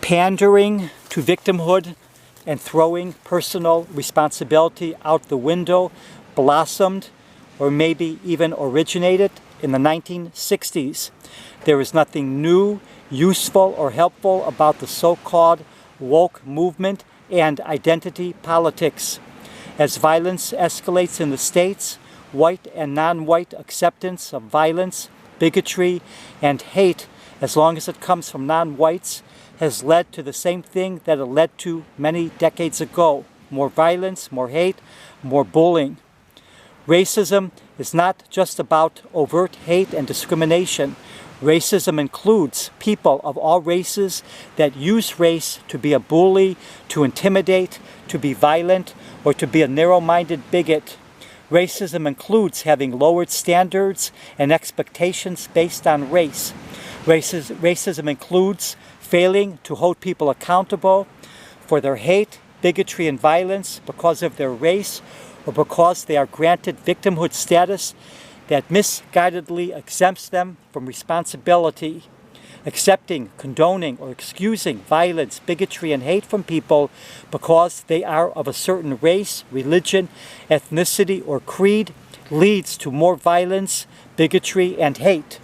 Pandering to victimhood and throwing personal responsibility out the window blossomed, or maybe even originated, in the 1960s. There is nothing new, useful, or helpful about the so-called woke movement and identity politics. As violence escalates in the States, white and non-white acceptance of violence, bigotry, and hate, as long as it comes from non-whites, has led to the same thing that it led to many decades ago: more violence, more hate, more bullying. Racism is not just about overt hate and discrimination. Racism includes people of all races that use race to be a bully, to intimidate, to be violent, or to be a narrow-minded bigot. Racism includes having lowered standards and expectations based on race. Racism includes failing to hold people accountable for their hate, bigotry, and violence because of their race or because they are granted victimhood status that misguidedly exempts them from responsibility. Accepting, condoning, or excusing violence, bigotry, and hate from people because they are of a certain race, religion, ethnicity, or creed leads to more violence, bigotry, and hate.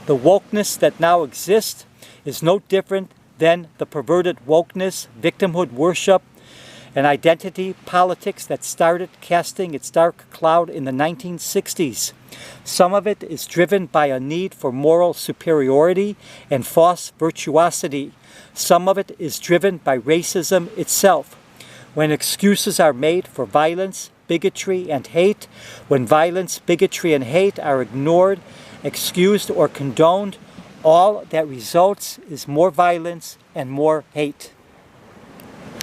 The wokeness that now exists is no different than the perverted wokeness, victimhood worship, and identity politics that started casting its dark cloud in the 1960s. Some of it is driven by a need for moral superiority and false virtuosity. Some of it is driven by racism itself. When excuses are made for violence, bigotry, and hate, when violence, bigotry, and hate are ignored, excused, or condoned, all that results is more violence and more hate.